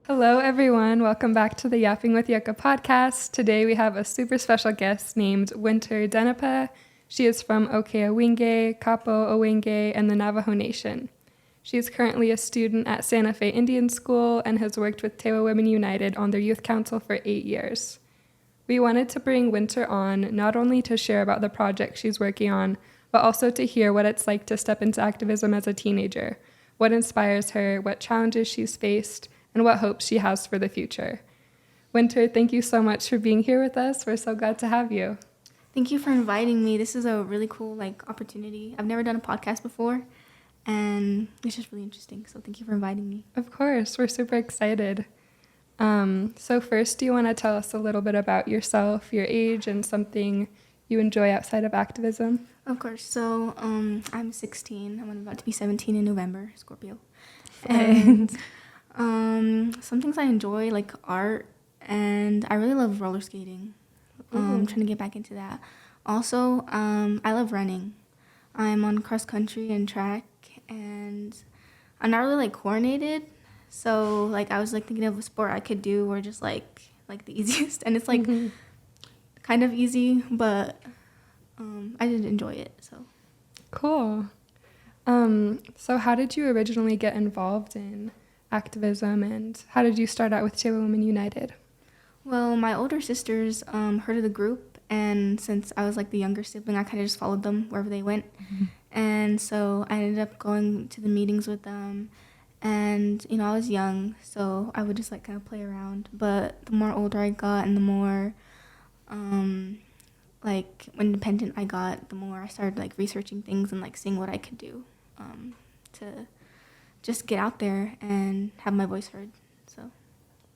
Hello, everyone. Welcome back to the Yapping with Yucca podcast. Today we have a super special guest named Winter Denipah. She is from Okeawinge, Kapo Owenge, and the Navajo Nation. She is currently a student at Santa Fe Indian School and has worked with Tewa Women United on their youth council for 8 years. We wanted to bring Winter on not only to share about the project she's working on, but also to hear what it's like to step into activism as a teenager, what inspires her, what challenges she's faced, and what hopes she has for the future. Winter, thank you so much for being here with us. We're so glad to have you. Thank you for inviting me. This is a really cool opportunity. I've never done a podcast before, and it's just really interesting. So thank you for inviting me. Of course, we're super excited. So first, do you want to tell us a little bit about yourself, your age, and something you enjoy outside of activism? Of course. So I'm 16. I'm about to be 17 in November, Scorpio. And some things I enjoy, like art, and I really love roller skating. I'm trying to get back into that. Also, I love running. I'm on cross country and track, and I'm not really coordinated. So I was thinking of a sport I could do, or just the easiest, and it's kind of easy, but I did enjoy it. So cool. So how did you originally get involved in activism, and how did you start out with Tewa Women United? Well, my older sisters heard of the group, and since I was the younger sibling, I kind of just followed them wherever they went. And so I ended up going to the meetings with them, and I was young, so I would just kind of play around. But the more older I got and the more independent I got, the more I started researching things and seeing what I could do to just get out there and have my voice heard. So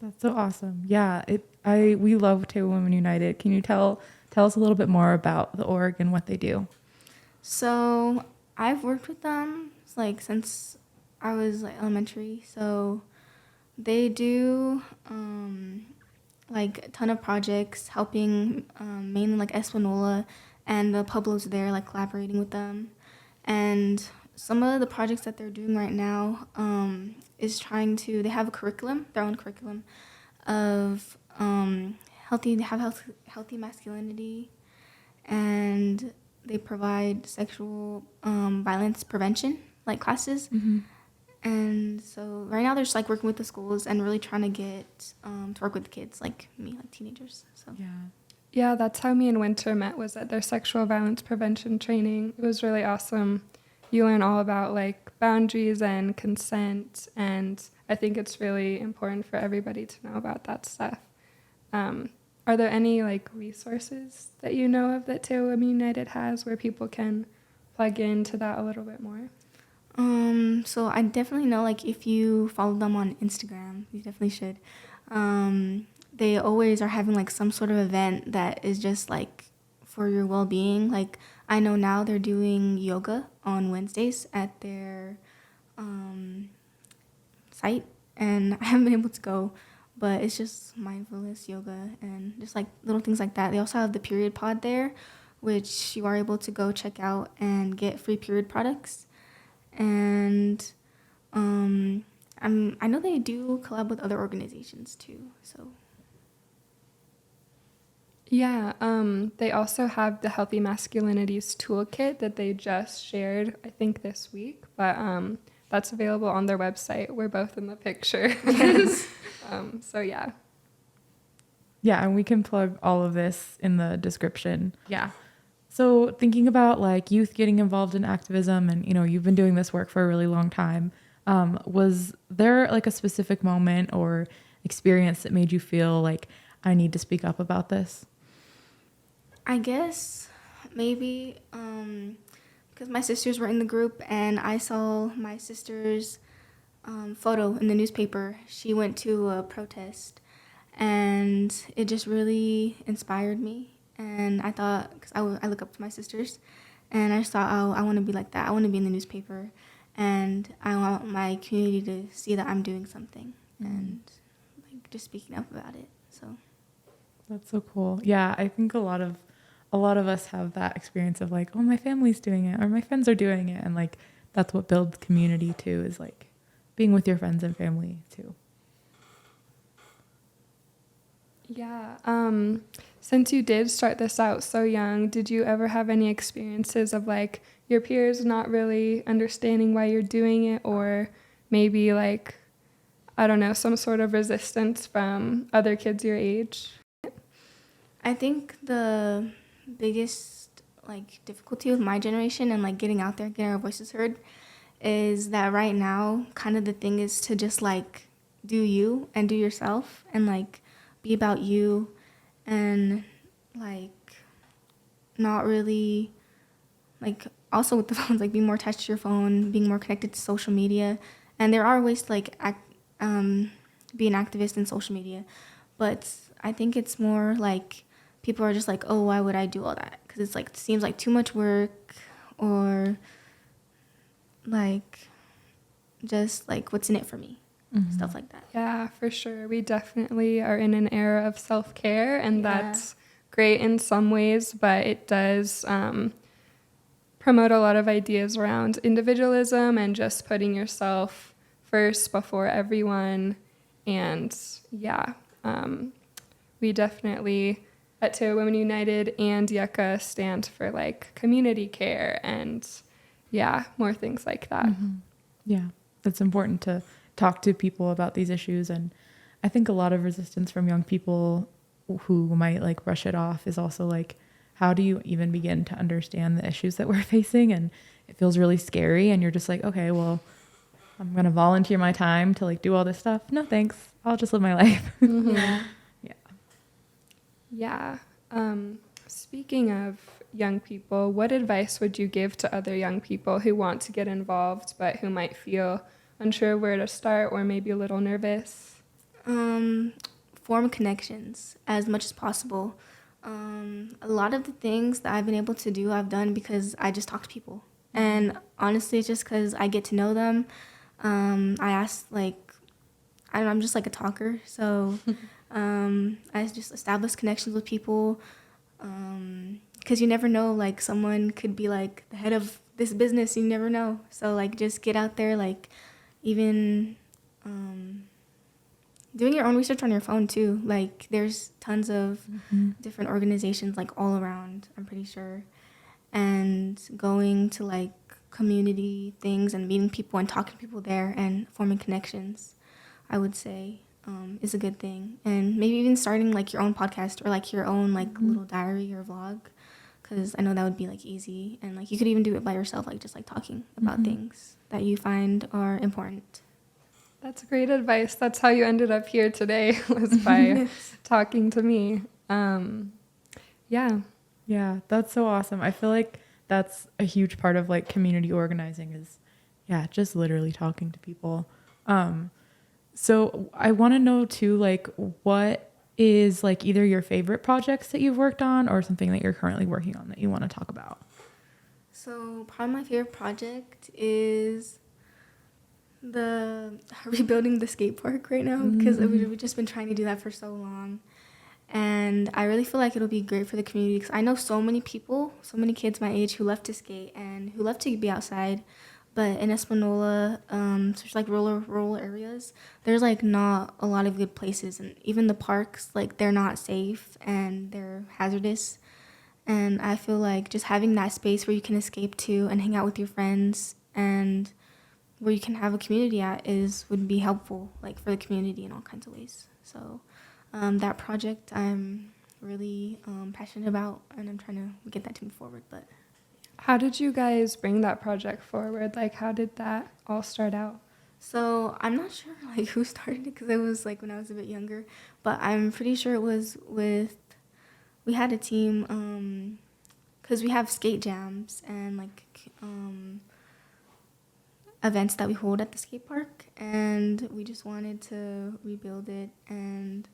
that's so awesome. Yeah, we love Tewa Women United. Can you tell us a little bit more about the org and what they do? So I've worked with them since I was elementary. So they do a ton of projects, helping mainly Espanola and the Pueblos there, collaborating with them. And some of the projects that they're doing right now is they have their own curriculum of healthy masculinity, and they provide sexual violence prevention classes. And so right now they're just working with the schools and really trying to get to work with kids like me, teenagers. So yeah, that's how me and Winter met, was at their sexual violence prevention training. It was really awesome. You learn all about boundaries and consent, and I think it's really important for everybody to know about that stuff. Are there any resources that you know of that Tewa Women United has where people can plug into that a little bit more? So I definitely know if you follow them on Instagram, you definitely should. They always are having some sort of event that is just for your well-being. I know now they're doing yoga on Wednesdays at their site, and I haven't been able to go, but it's just mindfulness yoga and just little things like that. They also have the period pod there, which you are able to go check out and get free period products. And I know they do collab with other organizations too. So yeah, they also have the Healthy Masculinities Toolkit that they just shared, I think this week, but that's available on their website. We're both in the picture. Yes. So yeah. Yeah, and we can plug all of this in the description. Yeah. So thinking about youth getting involved in activism, and you've been doing this work for a really long time, was there a specific moment or experience that made you feel I need to speak up about this? I guess maybe because my sisters were in the group, and I saw my sister's photo in the newspaper. She went to a protest, and it just really inspired me. And I thought, because I look up to my sisters, and I just thought, oh, I want to be like that. I want to be in the newspaper, and I want my community to see that I'm doing something and just speaking up about it. So that's so cool. Yeah, I think a lot of us have that experience of oh, my family's doing it or my friends are doing it, and that's what builds community too, is being with your friends and family too. Yeah. Since you did start this out so young, did you ever have any experiences of like your peers not really understanding why you're doing it, or maybe like, I don't know, some sort of resistance from other kids your age? I think the biggest like difficulty with my generation and like getting out there, getting our voices heard, is that right now kind of the thing is to just like do you and do yourself and like be about you and like not really like also with the phones like be more attached to your phone, being more connected to social media. And there are ways to like be an activist in social media, but I think it's more like people are just like, oh, why would I do all that? Because it's like it seems like too much work, or like just like what's in it for me, stuff like that. Yeah, for sure. We definitely are in an era of self-care, and that's great in some ways, but it does promote a lot of ideas around individualism and just putting yourself first before everyone. And yeah, we definitely at Tewa Women United and Yucca stand for like community care and yeah, more things like that. Yeah, it's important to talk to people about these issues. And I think a lot of resistance from young people who might like brush it off is also like, how do you even begin to understand the issues that we're facing? And it feels really scary. And you're just like, okay, well, I'm going to volunteer my time to like do all this stuff. No, thanks. I'll just live my life. Yeah. Yeah. Speaking of young people, what advice would you give to other young people who want to get involved but who might feel unsure where to start or maybe a little nervous? Form connections as much as possible. A lot of the things that I've been able to do, I've done because I just talk to people. And honestly, it's just because I get to know them. I ask, like, I don't know, I'm just like a talker. So I just establish connections with people. Because you never know, like, someone could be, like, the head of this business. You never know. So, like, just get out there, like, even doing your own research on your phone, too. Like, there's tons of different organizations, like, all around, I'm pretty sure. And going to, like, community things and meeting people and talking to people there and forming connections, I would say, is a good thing. And maybe even starting, like, your own podcast or, like, your own, like, little diary or vlog, because I know that would be, like, easy. And, like, you could even do it by yourself, like, just, like, talking about things that you find are important. That's great advice. That's how you ended up here today, was by talking to me. Yeah. Yeah, that's so awesome. I feel like that's a huge part of like community organizing is, yeah, just literally talking to people. So I want to know too, like, what is like either your favorite projects that you've worked on or something that you're currently working on that you want to talk about? So probably my favorite project is the rebuilding the skate park right now, because we've just been trying to do that for so long. And I really feel like it'll be great for the community because I know so many people, so many kids my age who love to skate and who love to be outside. But in Espanola, such like rural areas, there's like not a lot of good places. And even the parks, like they're not safe and they're hazardous. And I feel like just having that space where you can escape to and hang out with your friends and where you can have a community at would be helpful, like for the community in all kinds of ways. So that project I'm really passionate about, and I'm trying to get that to move forward. But How did you guys bring that project forward? Like, how did that all start out? so I'm not sure like who started it because it was like when I was a bit younger, but I'm pretty sure it was we had a team because we have skate jams and like events that we hold at the skate park, and we just wanted to rebuild it. And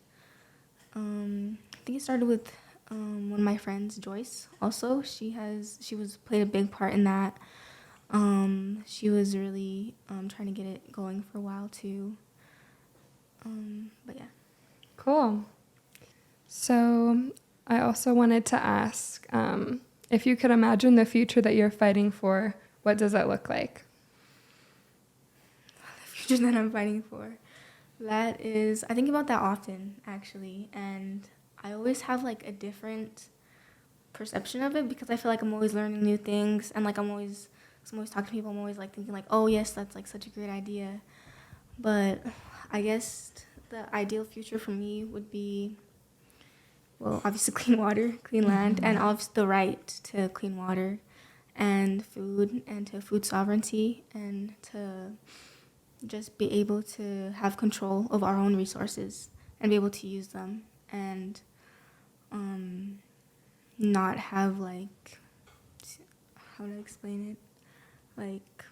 I think it started with one of my friends, Joyce. Also, she played a big part in that. She was really trying to get it going for a while too. But yeah. Cool. So I also wanted to ask if you could imagine the future that you're fighting for, what does it look like? The future that I'm fighting for. That is, I think about that often, actually, and I always have like a different perception of it because I feel like I'm always learning new things, and like I'm always talking to people. I'm always like thinking like, oh yes, that's like such a great idea. But I guess the ideal future for me would be, well, obviously clean water, clean land, and obviously the right to clean water and food, and to food sovereignty, and to just be able to have control of our own resources and be able to use them, and not have like, how to explain it, like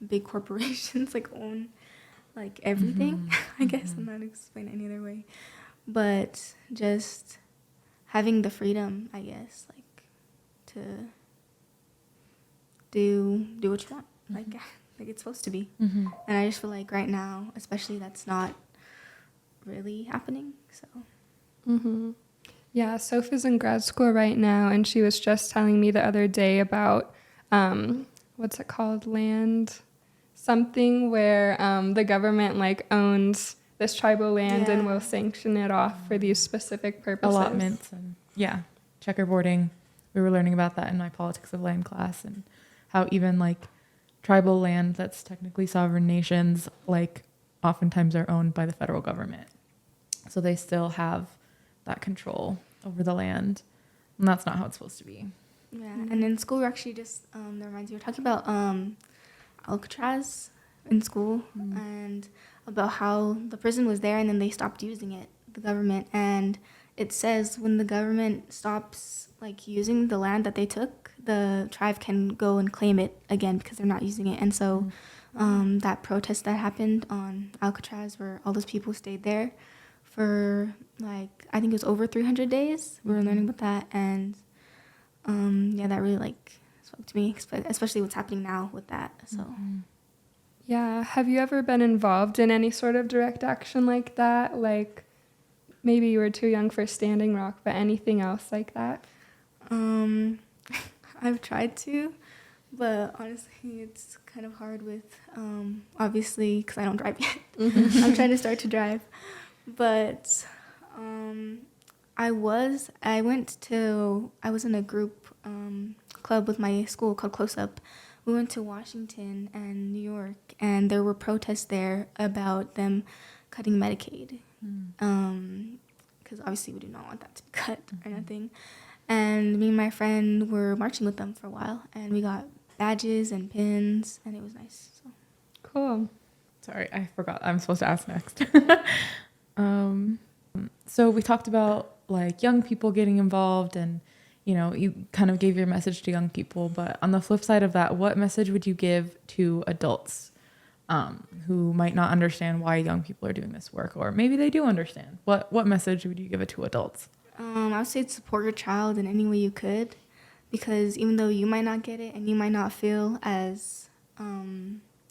big corporations like own like everything. I guess I'm not explaining it any other way, but just having the freedom, I guess, like to do what you want, like it's supposed to be. And I just feel like right now, especially, that's not really happening. So Yeah, Sophie's in grad school right now, and she was just telling me the other day about what's it called, land something, where the government like owns this tribal land and will sanction it off for these specific purposes. Allotments and checkerboarding. We were learning about that in my politics of land class, and how even like tribal land that's technically sovereign nations like oftentimes are owned by the federal government. So they still have that control over the land, and that's not how it's supposed to be. Yeah, and in school we're actually just that reminds me, we're talking about Alcatraz in school, and about how the prison was there and then they stopped using it, the government, and it says when the government stops like using the land that they took, the tribe can go and claim it again because they're not using it. And so that protest that happened on Alcatraz, where all those people stayed there for like, I think it was over 300 days. We were learning about that, and that really like spoke to me, especially what's happening now with that. So Yeah, have you ever been involved in any sort of direct action like that? Like maybe you were too young for Standing Rock, but anything else like that? I've tried to, but honestly it's kind of hard with obviously because I don't drive yet. I'm trying to start to drive, but I was in a group club with my school called Close Up. We went to Washington and New York, and there were protests there about them cutting Medicaid, because obviously we do not want that to be cut or nothing. And me and my friend were marching with them for a while, and we got badges and pins, and it was nice. So Cool. Sorry, I forgot. I'm supposed to ask next. So we talked about like young people getting involved, and you kind of gave your message to young people, but on the flip side of that, what message would you give to adults who might not understand why young people are doing this work, or maybe they do understand? What message would you give it to adults? I would say support your child in any way you could, because even though you might not get it and you might not feel as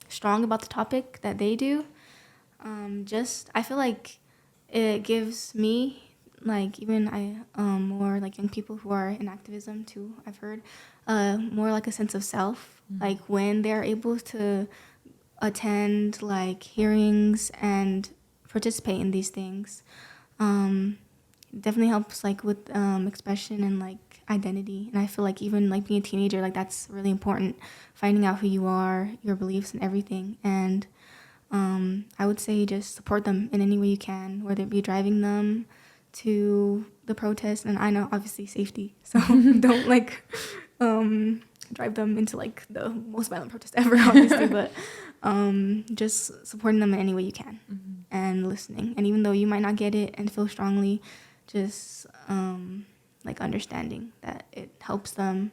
strong about the topic that they do, I feel like it gives me, like even more like young people who are in activism too, I've heard, more like a sense of self, like when they're able to attend like hearings and participate in these things. Definitely helps like with expression and like identity, and I feel like even like being a teenager, like that's really important, finding out who you are, your beliefs and everything. And I would say just support them in any way you can, whether it be driving them to the protest, and I know obviously safety, so don't like drive them into like the most violent protest ever, obviously, but just supporting them in any way you can, and listening. And even though you might not get it and feel strongly, just like understanding that it helps them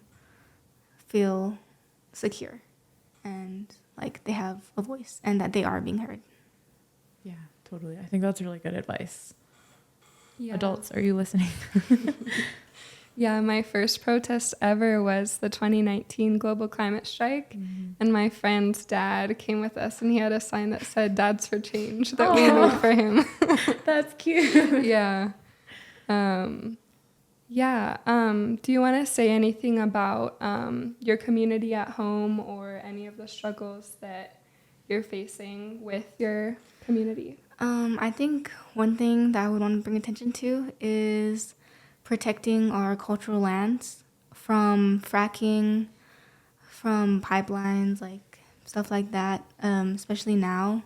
feel secure and like they have a voice and that they are being heard. Yeah, totally. I think that's really good advice. Yeah. Adults, are you listening? Yeah, my first protest ever was the 2019 global climate strike, and my friend's dad came with us, and he had a sign that said "Dads for Change" that we made for him. That's cute. Yeah. Do you want to say anything about your community at home, or any of the struggles that you're facing with your community? I think one thing that I would want to bring attention to is protecting our cultural lands from fracking, from pipelines, like stuff like that, especially now.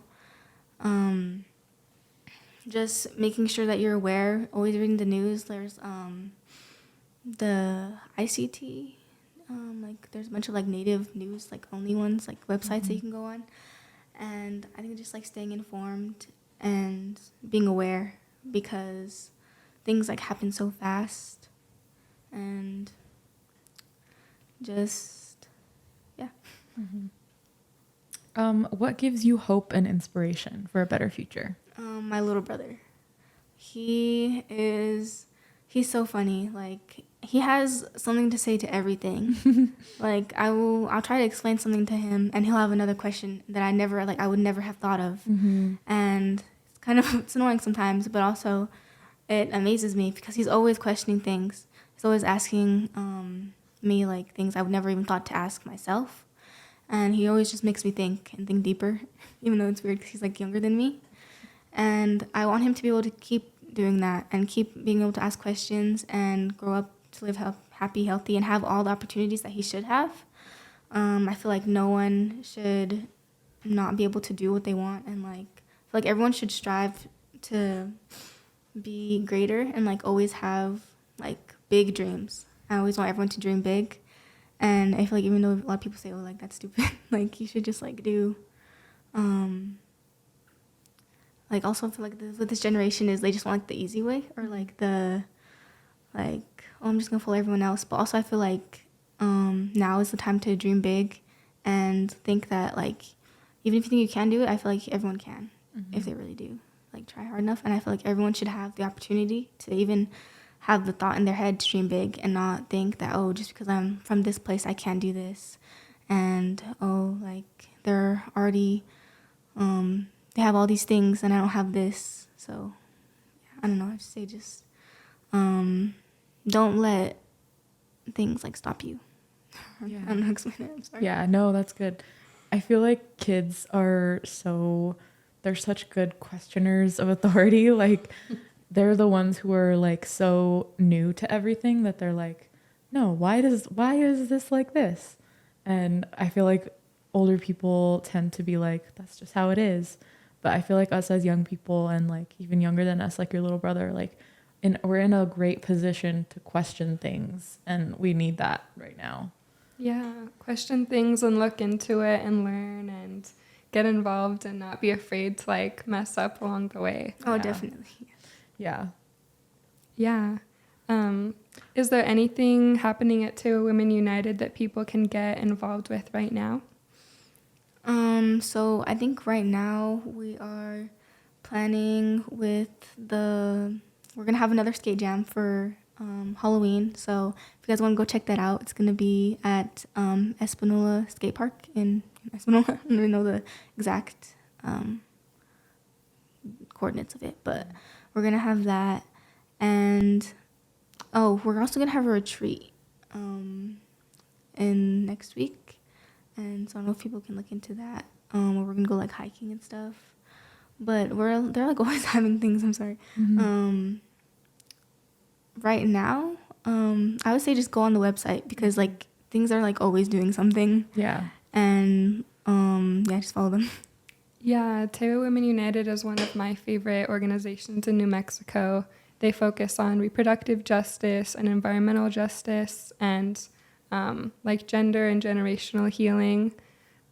Just making sure that you're aware, always reading the news. There's the ICT, like there's a bunch of like native news, like only ones, like websites that you can go on. And I think just like staying informed and being aware, because things like happen so fast, and just, yeah. What gives you hope and inspiration for a better future? My little brother, he's so funny. Like, he has something to say to everything. Like, I'll try to explain something to him, and he'll have another question that I would never have thought of. And it's annoying sometimes, but also it amazes me because he's always questioning things. He's always asking me like things I would never even thought to ask myself. And he always just makes me think and think deeper, even though it's weird because he's like younger than me. And I want him to be able to keep doing that and keep being able to ask questions and grow up to live happy, healthy, and have all the opportunities that he should have. I feel like no one should not be able to do what they want, and like I feel like everyone should strive to be greater and like always have like big dreams. I always want everyone to dream big, and I feel like even though a lot of people say, "Oh, like that's stupid," like you should just like do. Like also I feel like what this generation is, they just want like the easy way, or like the like, oh, I'm just gonna follow everyone else. But also I feel like now is the time to dream big and think that like even if you think you can do it, I feel like everyone can if they really do like try hard enough. And I feel like everyone should have the opportunity to even have the thought in their head to dream big and not think that, oh, just because I'm from this place I can't do this, and oh, like they're already they have all these things and I don't have this. So I don't know, I just say just don't let things like stop you. Yeah. I don't know how to explain it, I'm sorry. Yeah, no, that's good. I feel like kids are they're such good questioners of authority. Like they're the ones who are like so new to everything that they're like, no, why is this like this? And I feel like older people tend to be like, that's just how it is. But I feel like us as young people, and like even younger than us, like your little brother, like we're in a great position to question things, and we need that right now. Yeah, question things and look into it and learn and get involved and not be afraid to like mess up along the way. Oh, Yeah. definitely. Yeah. Yeah. Is there anything happening at Tewa Women United that people can get involved with right now? So I think right now we are planning with we're gonna have another skate jam for Halloween. So if you guys want to go check that out, it's gonna be at Espanola Skate Park in Espanola. I don't really know the exact coordinates of it, but we're gonna have that, and we're also gonna have a retreat in next week, and so I don't know if people can look into that. Where we're gonna go like hiking and stuff, but they're like always having things. I'm sorry. Right now, I would say just go on the website, because like things are like always doing something. Yeah. And yeah, just follow them. Yeah, Tewa Women United is one of my favorite organizations in New Mexico. They focus on reproductive justice and environmental justice and like gender and generational healing.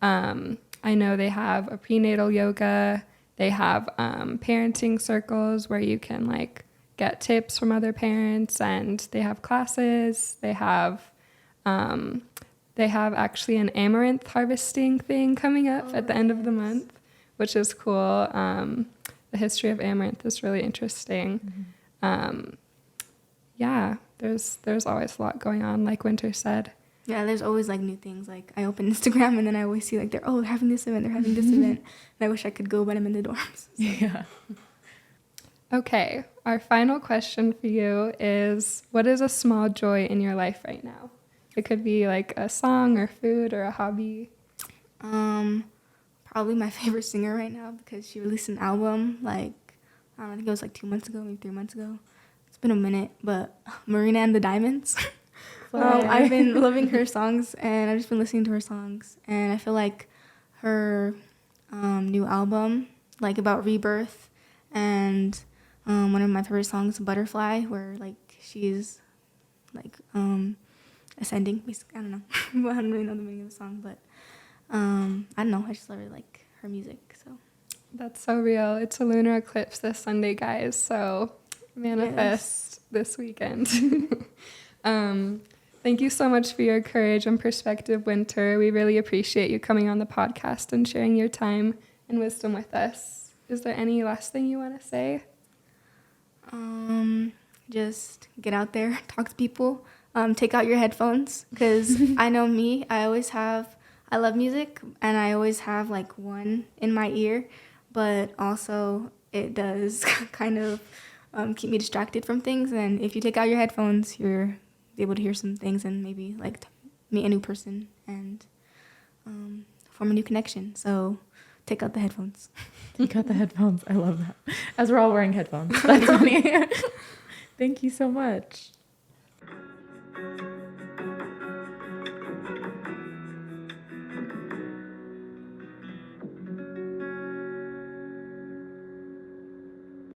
I know they have a prenatal yoga. They have parenting circles where you can like get tips from other parents, and they have classes. They have actually an amaranth harvesting thing coming up at the end of the month, which is cool. The history of amaranth is really interesting. Yeah, there's always a lot going on, like Winter said. Yeah, there's always like new things. Like I open Instagram and then I always see like they're having this event, they're having this event, and I wish I could go, but I'm in the dorms. So. Yeah. Okay, our final question for you is, what is a small joy in your life right now? It could be like a song or food or a hobby. probably my favorite singer right now because she released an album like, I don't know, I think it was like 2 months ago, maybe 3 months ago. It's been a minute, but Marina and the Diamonds. I've been loving her songs, and I've just been listening to her songs, and I feel like her new album, like about rebirth, and one of my favorite songs, Butterfly, where like she's like ascending, basically. I don't know. I don't really know the meaning of the song, but I don't know. I just really like her music. So That's so real. It's a lunar eclipse this Sunday, guys. So manifest this weekend. Thank you so much for your courage and perspective, Winter. We really appreciate you coming on the podcast and sharing your time and wisdom with us. Is there any last thing you want to say? Just get out there, talk to people, take out your headphones, because I know me, I love music, and I always have like one in my ear, but also it does kind of keep me distracted from things, and if you take out your headphones, you're able to hear some things and maybe like meet a new person and form a new connection. So take out the headphones. Take out the headphones. I love that. As we're all wearing headphones. That's funny. Thank you so much.